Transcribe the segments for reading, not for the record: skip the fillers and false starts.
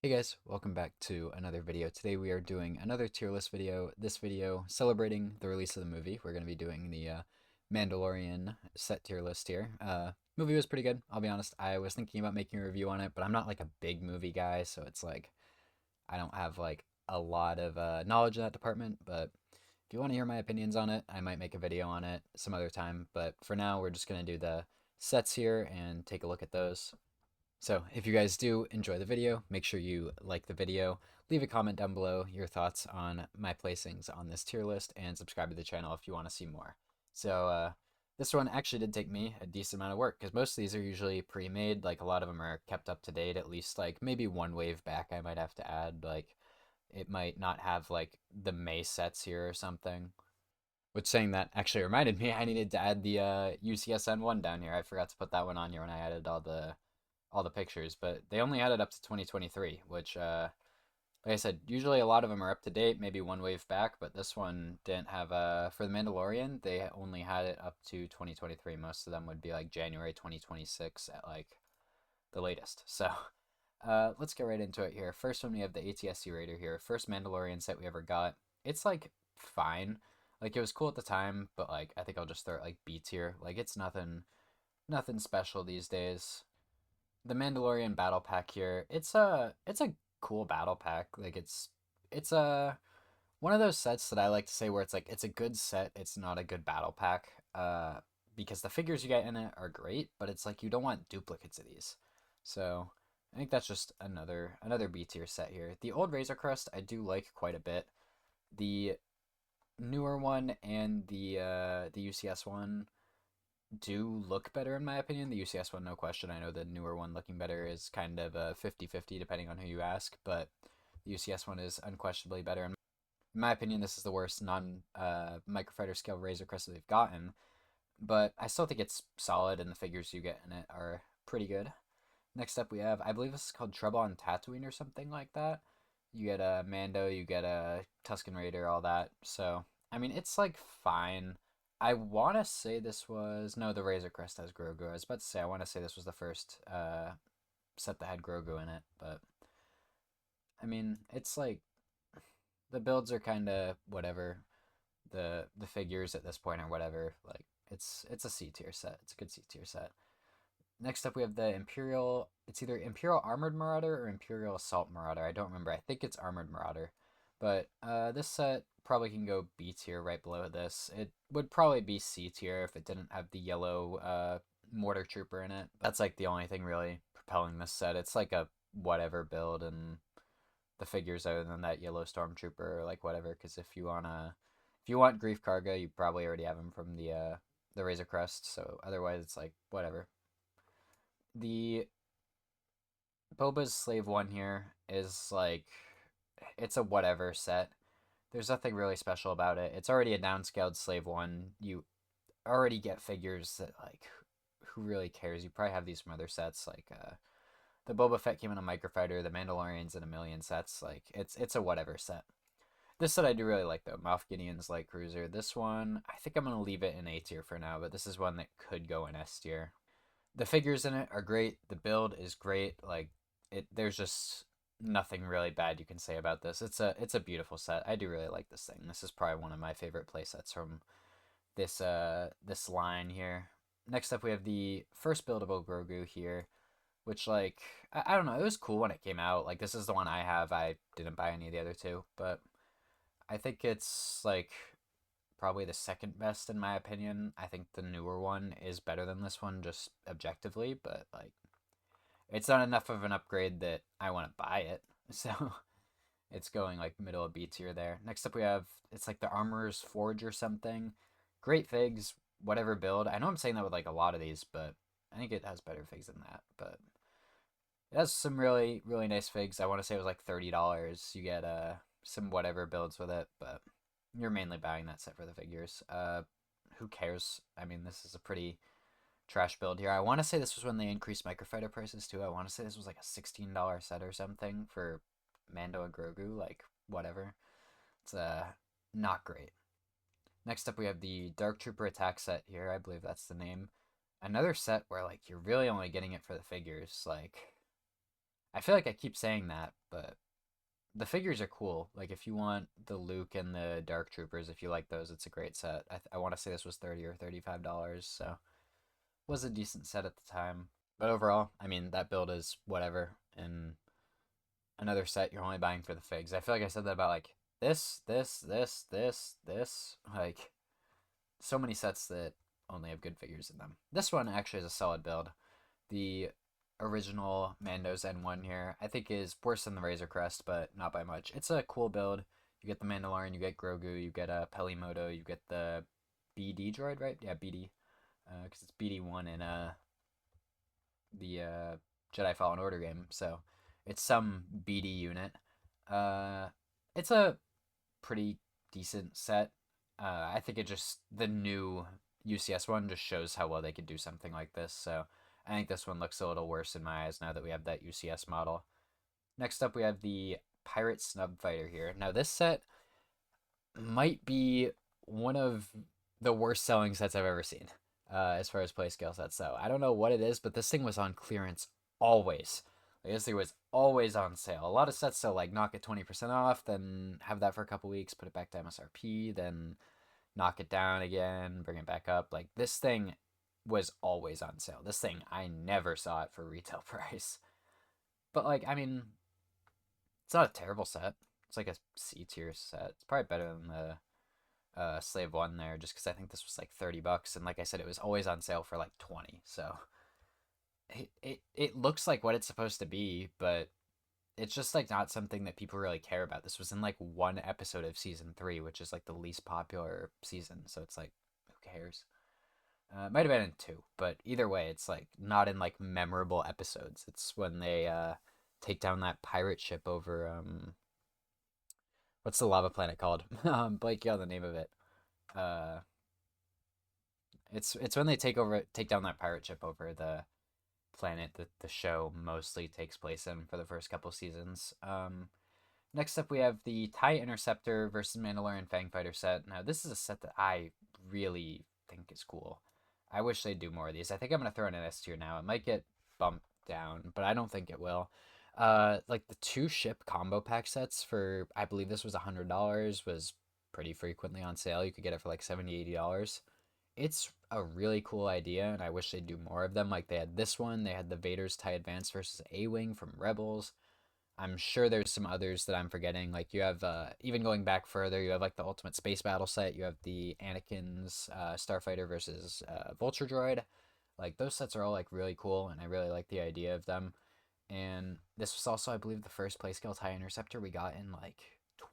Hey guys, welcome back to another video. Today we are doing another tier list video. This video celebrating the release of the movie. We're going to be doing the Mandalorian set tier list here. Movie was pretty good, I'll be honest. I was thinking about making a review on it, but I'm not like a big movie guy, so it's like I don't have like a lot of knowledge in that department. But if you want to hear my opinions on it, I might make a video on it some other time. But for now, we're just going to do the sets here and take a look at those. So if you guys do enjoy the video, make sure you like the video, leave a comment down below your thoughts on my placings on this tier list, and subscribe to the channel if you want to see more. So this one actually did take me a decent amount of work because most of these are usually pre-made. Like a lot of them are kept up to date, at least like maybe one wave back I might have to add. Like it might not have like the May sets here or something. Which saying that actually reminded me I needed to add the UCSN one down here. I forgot to put that one on here when I added all the pictures, but they only had it up to 2023, which, like I said, usually a lot of them are up to date, maybe one wave back, but this one didn't have, for the Mandalorian, they only had it up to 2023. Most of them would be like January 2026 at like the latest. So, let's get right into it here. First one, we have the ATSC Raider here. First Mandalorian set we ever got. It's like fine. Like it was cool at the time, but like I think I'll just throw it like B tier. Like it's nothing special these days. The Mandalorian battle pack here. It's a cool battle pack. Like it's a one of those sets that I like to say where it's like it's a good set, it's not a good battle pack. Because the figures you get in it are great, but it's like you don't want duplicates of these. So I think that's just another B tier set here. The old Razor Crest I do like quite a bit. The newer one and the UCS one do look better in my opinion. The UCS one, no question. I know the newer one looking better is kind of a 50-50 depending on who you ask, but the UCS one is unquestionably better. In my opinion, this is the worst non microfighter scale Razor Crest that they've gotten, but I still think it's solid, and the figures you get in it are pretty good. Next up, we have, I believe this is called Trouble on Tatooine or something like that. You get a Mando, you get a Tusken Raider, all that. So, I mean, it's like fine. I want to say this was no, the Razor Crest has Grogu. I was about to say I want to say this was the first set that had Grogu in it, but I mean, it's like the builds are kind of whatever. The figures at this point are whatever. Like it's a C tier set. It's a good C tier set. Next up, we have the Imperial. It's either Imperial Armored Marauder or Imperial Assault Marauder. I don't remember. I think it's Armored Marauder. But this set probably can go B tier right below this. It would probably be C tier if it didn't have the yellow Mortar Trooper in it. But that's like the only thing really propelling this set. It's like a whatever build, and the figures other than that yellow Stormtrooper or like whatever. Because if you want Grief Karga, you probably already have him from the Razor Crest. So otherwise, it's like whatever. The Boba's Slave One here is like it's a whatever set. There's nothing really special about it. It's already a downscaled Slave One. You already get figures that like who really cares? You probably have these from other sets like the Boba Fett came in a microfighter, the Mandalorian's in a million sets. Like it's a whatever set. This set I do really like though. Moff Gideon's light cruiser. This one I think I'm gonna leave it in A tier for now, but this is one that could go in S tier. The figures in it are great. The build is great. Like there's just nothing really bad you can say about this. It's a beautiful set. I do really like this thing. This is probably one of my favorite playsets from this line here. Next up, we have the first buildable Grogu here, which like I don't know. It was cool when it came out. Like this is the one I have. I didn't buy any of the other two, but I think it's like probably the second best in my opinion. I think the newer one is better than this one just objectively, but like it's not enough of an upgrade that I want to buy it. So it's going like middle of B tier there. Next up we have it's like the Armorer's Forge or something. Great figs, whatever build. I know I'm saying that with like a lot of these, but I think it has better figs than that. But it has some really nice figs. I want to say it was like $30. You get some whatever builds with it, but you're mainly buying that set for the figures. Who cares? I mean, this is a pretty trash build here. I want to say this was when they increased microfighter prices too. I want to say this was like a $16 set or something for Mando and Grogu. Like whatever. It's not great. Next up, we have the Dark Trooper attack set here. I believe that's the name. Another set where like you're really only getting it for the figures. Like I feel like I keep saying that, but the figures are cool. Like if you want the Luke and the Dark Troopers, if you like those, it's a great set. I want to say this was $30 or $35, so was a decent set at the time. But overall, I mean that build is whatever. And another set you're only buying for the figs. I feel like I said that about like this. Like so many sets that only have good figures in them. This one actually is a solid build. The original Mando's N1 here, I think is worse than the Razor Crest, but not by much. It's a cool build. You get the Mandalorian, you get Grogu, you get a Pelimoto, you get the BD droid, right? Yeah, BD. Because it's BD1 in the Jedi Fallen Order game. So it's some BD unit. Uh, it's a pretty decent set. I think it just, the new UCS one just shows how well they could do something like this. So I think this one looks a little worse in my eyes now that we have that UCS model. Next up, we have the Pirate Snub Fighter here. Now, this set might be one of the worst selling sets I've ever seen as far as play scale sets. So I don't know what it is, but this thing was on clearance always. Like, this thing was always on sale. A lot of sets sell like knock it 20% off, then have that for a couple weeks, put it back to MSRP, then knock it down again, bring it back up. Like this thing was always on sale. This thing, I never saw it for retail price. But like, I mean, it's not a terrible set. It's like a C tier set. It's probably better than the Slave One there, just because I think this was like $30, and like I said, it was always on sale for like 20. So it looks like what it's supposed to be, but it's just like not something that people really care about. This was in like one episode of season 3, which is like the least popular season. So it's like, who cares? It might have been in 2, but either way, it's like not in like memorable episodes. It's when they take down that pirate ship over what's the lava planet called? Blanking on the name of it. Uh, it's when they take down that pirate ship over the planet that the show mostly takes place in for the first couple seasons. Next up, we have the TIE Interceptor versus Mandalorian Fang Fighter set. Now, this is a set that I really think is cool. I wish they'd do more of these. I think I'm going to throw in an S tier now. It might get bumped down, but I don't think it will. Like the 2 ship combo pack sets for, I believe this was $100, was pretty frequently on sale. You could get it for like $70, $80. It's a really cool idea, and I wish they'd do more of them. Like they had this one, they had the Vader's TIE Advance versus A-Wing from Rebels. I'm sure there's some others that I'm forgetting. Like you have, even going back further, you have like the Ultimate Space Battle set. You have the Anakin's Starfighter versus Vulture Droid. Like those sets are all like really cool, and I really like the idea of them. And this was also, I believe, the first play scale TIE Interceptor we got in like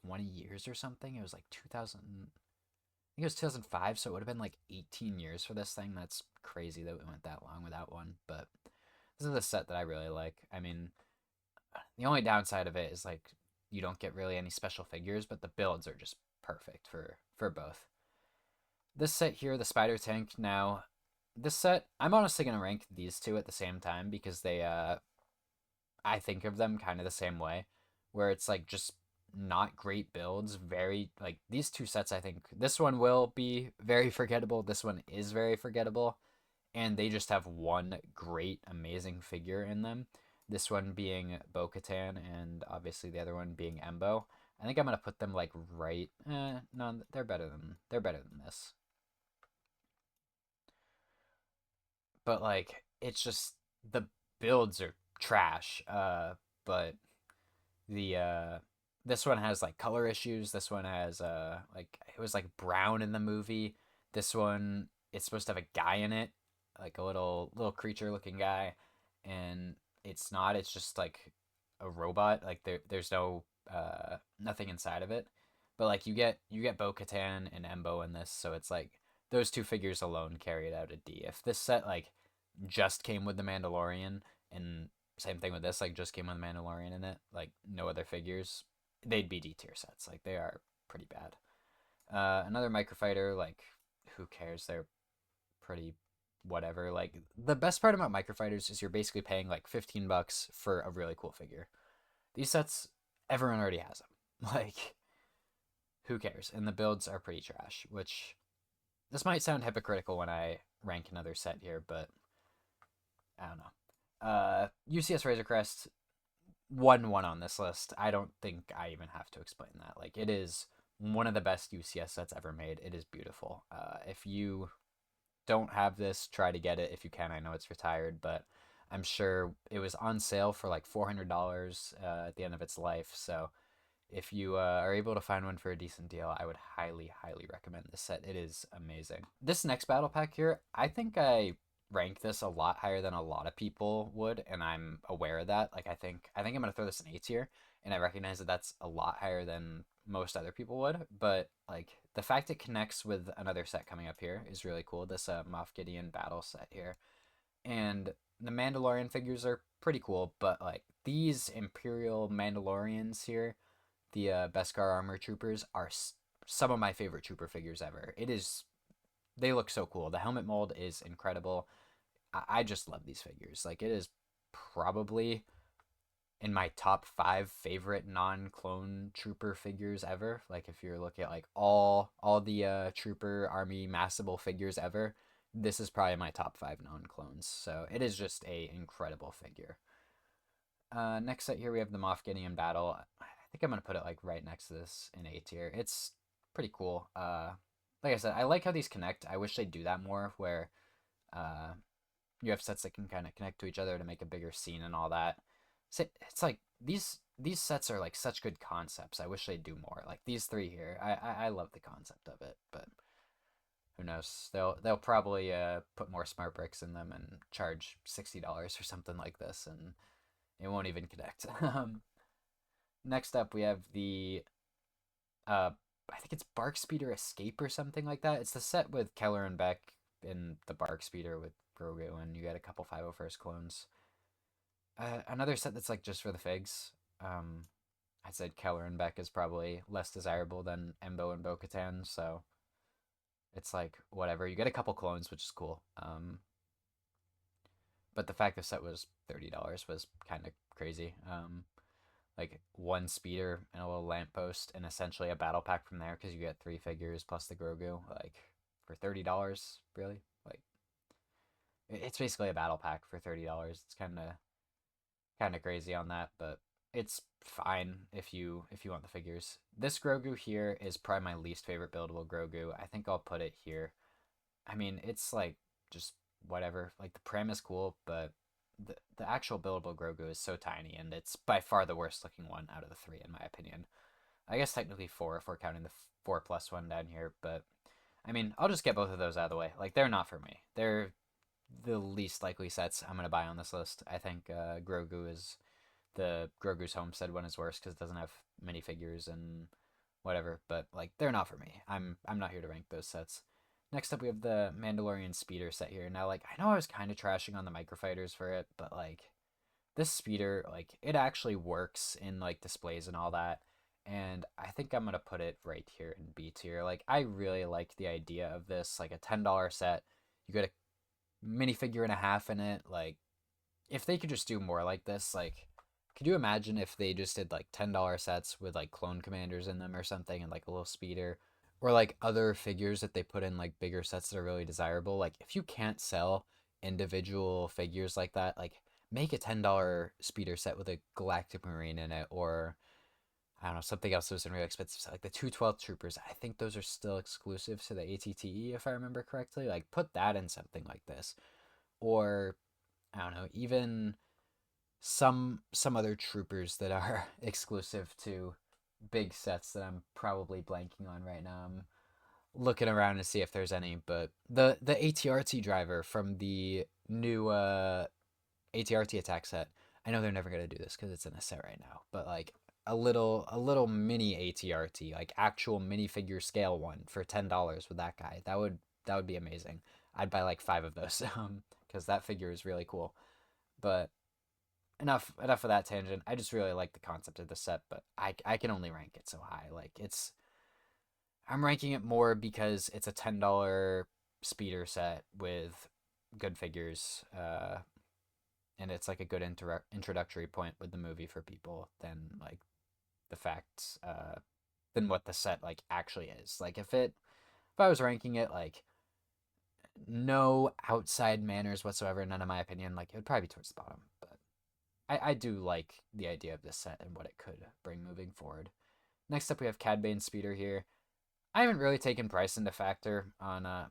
20 years or something. It was like 2000. I think it was 2005, so it would have been like 18 years for this thing. That's crazy that we went that long without one. But this is a set that I really like. I mean, the only downside of it is like you don't get really any special figures, but the builds are just perfect for both. This set here, the Spider Tank. Now, this set, I'm honestly gonna rank these two at the same time because they I think of them kind of the same way, where it's like just not great builds. Very like these two sets. I think this one will be very forgettable. This one is very forgettable, and they just have one great, amazing figure in them. This one being Bo-Katan, and obviously the other one being Embo. I think I'm gonna put them like right. No, they're better than this. But like it's just the builds are trash. But the this one has like color issues. This one has like it was like brown in the movie. This one it's supposed to have a guy in it, like a little creature looking guy, and it's not. It's just like a robot. Like there's no nothing inside of it. But like you get Bo Katan and Embo in this, so it's like those two figures alone carry it out a D. If this set like just came with the Mandalorian, and same thing with this, like just came with the Mandalorian in it, like no other figures, they'd be D tier sets. Like they are pretty bad. Another microfighter, like who cares? They're pretty whatever. Like the best part about microfighters is you're basically paying like $15 for a really cool figure. These sets, everyone already has them. Like who cares? And the builds are pretty trash, which this might sound hypocritical when I rank another set here, but I don't know. UCS Razor Crest, 1 on this list. I don't think I even have to explain that. Like, it is one of the best UCS sets ever made. It is beautiful. If you don't have this, try to get it if you can. I know it's retired, but I'm sure it was on sale for like $400 at the end of its life. So if you are able to find one for a decent deal, I would highly, highly recommend this set. It is amazing. This next battle pack here, I think I rank this a lot higher than a lot of people would, and I'm aware of that. Like I think I'm gonna throw this in A tier, and I recognize that that's a lot higher than most other people would. But like the fact it connects with another set coming up here is really cool. This Moff Gideon battle set here, and the Mandalorian figures are pretty cool. But like these Imperial Mandalorians here, the Beskar armor troopers are some of my favorite trooper figures ever. It is they look so cool. The helmet mold is incredible. I just love these figures. Like it is probably in my top 5 favorite non-clone trooper figures ever. Like if you're looking at like all the trooper army massable figures ever, this is probably my top 5 non-clones. So it is just a incredible figure. Next set here we have the Moff Gideon battle. I think I'm gonna put it like right next to this in A tier. It's pretty cool. Like I said, I like how these connect. I wish they'd do that more, where uh, you have sets that can kind of connect to each other to make a bigger scene and all that. So it's like these sets are like such good concepts. I wish they'd do more. Like these three here, I love the concept of it, but who knows? They'll probably put more smart bricks in them and charge $60 or something like this, and it won't even connect. Next up, we have the uh, I think it's Bark Speeder Escape or something like that. It's the set with Keller and Beck in the Bark Speeder with Grogu, and you get a couple 501st clones. Another set that's like just for the figs. Um, I said Keller and Beck is probably less desirable than Embo and Bo Katan, so it's like whatever. You get a couple clones, which is cool. But the fact the set was $30 was kind of crazy. Like one speeder and a little lamppost and essentially a battle pack from there because you get 3 figures plus the Grogu. Like for $30, really? Like it's basically a battle pack for $30. It's kind of crazy on that, but it's fine if you want the figures. This Grogu here is probably my least favorite buildable Grogu. I think I'll put it here. I mean, it's like just whatever. Like the Prim is cool, but the actual buildable Grogu is so tiny, and it's by far the worst looking one out of the three, in my opinion. I guess technically four if we're counting the 4+1 down here, but I mean, I'll just get both of those out of the way. Like they're not for me. They're the least likely sets I'm gonna buy on this list. I think Grogu is the Grogu's Homestead one is worse because it doesn't have minifigures and whatever. But like they're not for me. I'm not here to rank those sets. Next up, we have the Mandalorian speeder set here. Now, like I know I was kind of trashing on the microfighters for it, but like this speeder, like it actually works in like displays and all that. And I think I'm gonna put it right here in B tier. Like I really like the idea of this, like a $10 set. You get a minifigure and a half in it. Like if they could just do more like this, like could you imagine if they just did like $10 sets with like clone commanders in them or something and like a little speeder or like other figures that they put in like bigger sets that are really desirable? Like if you can't sell individual figures like that, like make a $10 speeder set with a galactic marine in it, or I don't know, something else that was in real expensive set, like the 212 troopers. I think those are still exclusive to the ATTE if I remember correctly. Like put that in something like this, or I don't know, even some other troopers that are exclusive to big sets that I'm probably blanking on right now. I'm looking around to see if there's any, but the ATRT driver from the new ATRT attack set. I know they're never gonna do this because it's in a set right now, but like a little mini ATRT, like actual minifigure scale one for $10 with that guy. That would be amazing. I'd buy like 5 of those because that figure is really cool. But enough of that tangent. I just really like the concept of the set, but I can only rank it so high. Like I'm ranking it more because it's a $10 speeder set with good figures, and it's like a good introductory point with the movie for people than like the facts, than what the set like actually is. Like if I was ranking it like no outside manners whatsoever, none of my opinion, like it would probably be towards the bottom, but I do like the idea of this set and what it could bring moving forward. Next up, we have Cad Bane Speeder here. I haven't really taken price into factor on I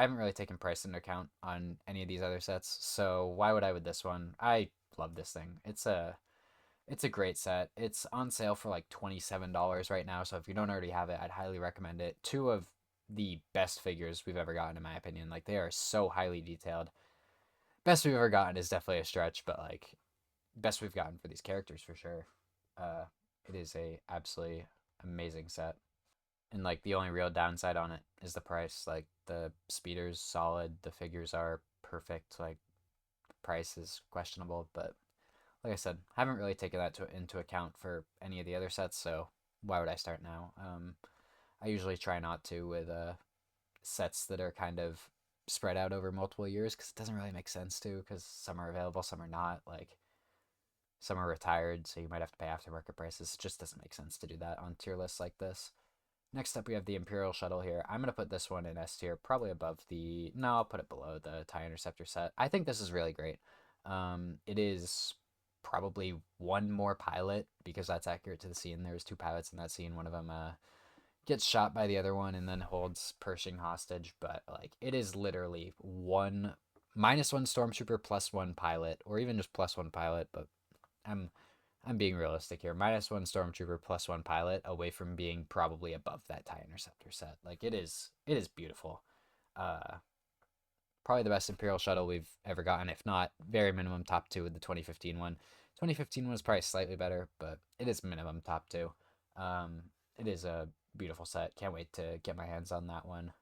haven't really taken price into account on any of these other sets, so why would I with this one? I love this thing. It's a great set. It's on sale for like $27 right now, so if you don't already have it, I'd highly recommend it. Two of the best figures we've ever gotten, in my opinion. Like, they are so highly detailed. Best we've ever gotten is definitely a stretch, but like, best we've gotten for these characters for sure. Uh, it is a absolutely amazing set. And like, the only real downside on it is the price. Like, the speeder's solid, the figures are perfect. Like, price is questionable, but like I said, haven't really taken that into account for any of the other sets, so why would I start now? I usually try not to with sets that are kind of spread out over multiple years because it doesn't really make sense to, because some are available, some are not. Like, some are retired, so you might have to pay aftermarket prices. It just doesn't make sense to do that on tier lists like this. Next up, we have the Imperial Shuttle here. I'm going to put this one in S tier, probably above the... No, I'll put it below the TIE Interceptor set. I think this is really great. It is probably one more pilot, because that's accurate to the scene. There's two pilots in that scene. One of them gets shot by the other one and then holds Pershing hostage. But, like, it is literally one... -1 Stormtrooper plus one pilot, or even just plus one pilot, but I'm I'm being realistic here. -1 Stormtrooper plus one pilot away from being probably above that TIE Interceptor set. Like, it is beautiful. Uh, Probably the best Imperial shuttle we've ever gotten, if not very minimum top two with the 2015 one. 2015 one was probably slightly better, but it is minimum top two. It is a beautiful set. Can't wait to get my hands on that one.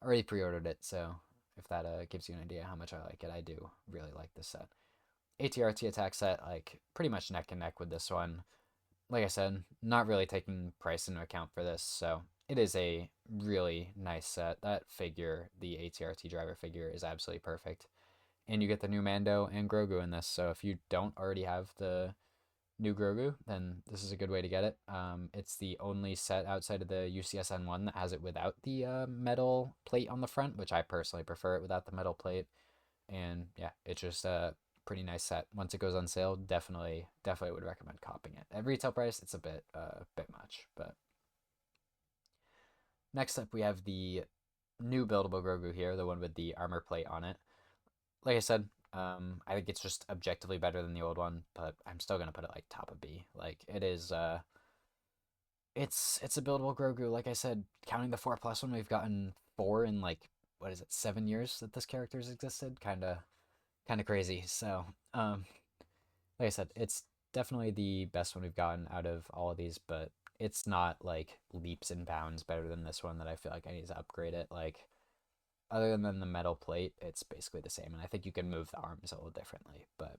Already pre-ordered it, so if that gives you an idea how much I like it, I do really like this set. ATRT attack set, like, pretty much neck and neck with this one. Like I said, not really taking price into account for this, so it is a really nice set. That figure, the ATRT driver figure, is absolutely perfect. And you get the new Mando and Grogu in this, so if you don't already have the new Grogu, then this is a good way to get it. It's the only set outside of the UCSN one that has it without the metal plate on the front, which I personally prefer it without the metal plate. And yeah, it's just a pretty nice set. Once it goes on sale, definitely would recommend copping it. At retail price, it's a bit much. But next up, we have the new buildable Grogu here, the one with the armor plate on it. Like I said, I think it's just objectively better than the old one, but I'm still gonna put it like top of B. Like, it is it's a buildable Grogu. Like I said, counting the 4+ one, we've gotten four in, like, what is it, 7 years that this character's existed? Kinda crazy. So, like I said, it's definitely the best one we've gotten out of all of these, but it's not like leaps and bounds better than this one that I feel like I need to upgrade it. Like, other than the metal plate, it's basically the same, and I think you can move the arms a little differently, but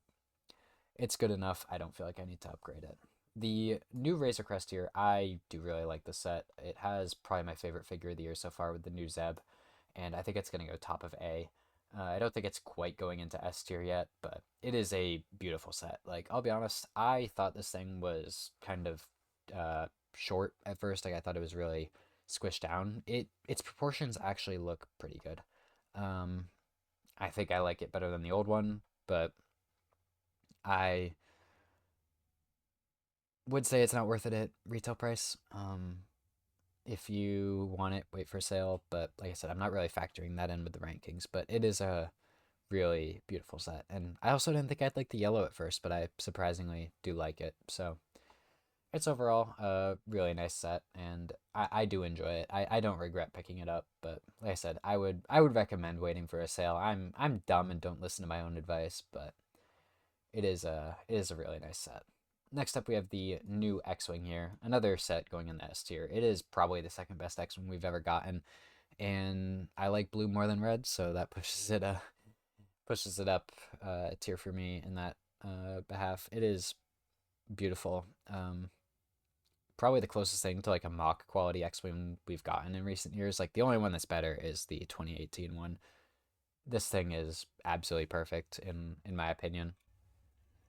it's good enough. I don't feel like I need to upgrade it. The new Razor Crest here, I do really like the set. It has probably my favorite figure of the year so far with the new Zeb, and I think it's going to go top of A. I don't think it's quite going into S tier yet, but it is a beautiful set. Like, I'll be honest, I thought this thing was kind of short at first. Like, I thought it was really squished down. Its proportions actually look pretty good. Um, I think I like it better than the old one, but I would say it's not worth it at retail price. If you want it, wait for sale. But like I said, I'm not really factoring that in with the rankings. But it is a really beautiful set. And I also didn't think I'd like the yellow at first, but I surprisingly do like it. So it's overall a really nice set, and I do enjoy it. I don't regret picking it up, but like I said, I would recommend waiting for a sale. I'm dumb and don't listen to my own advice, but it is a really nice set. Next up, we have the new X-Wing here, another set going in the S tier. It is probably the second best X-Wing we've ever gotten, and I like blue more than red, so that pushes it up a tier for me in that behalf. It is beautiful. Probably the closest thing to like a mock quality X-Wing we've gotten in recent years. Like, the only one that's better is the 2018 one. This thing is absolutely perfect in my opinion.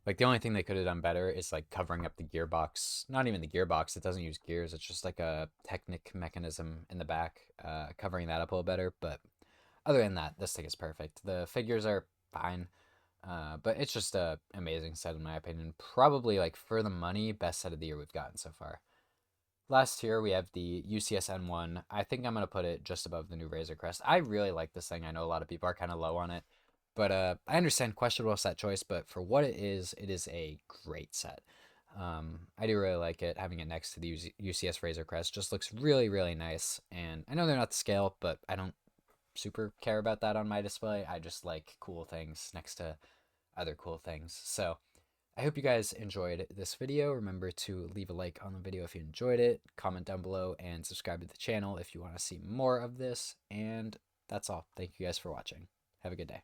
Like, the only thing they could have done better is like covering up the gearbox. Not even the gearbox, it doesn't use gears. It's just like a Technic mechanism in the back, covering that up a little better. But other than that, this thing is perfect. The figures are fine. But it's just a amazing set in my opinion. Probably like for the money, best set of the year we've gotten so far. Last tier, we have the UCSN1. I think I'm going to put it just above the new Razor Crest. I really like this thing. I know a lot of people are kind of low on it. But I understand questionable set choice, but for what it is a great set. I do really like it. Having it next to the UCS Razor Crest just looks really, really nice. And I know they're not the scale, but I don't super care about that on my display. I just like cool things next to other cool things. So I hope you guys enjoyed this video. Remember to leave a like on the video if you enjoyed it, comment down below, and subscribe to the channel if you want to see more of this. And that's all. Thank you guys for watching. Have a good day.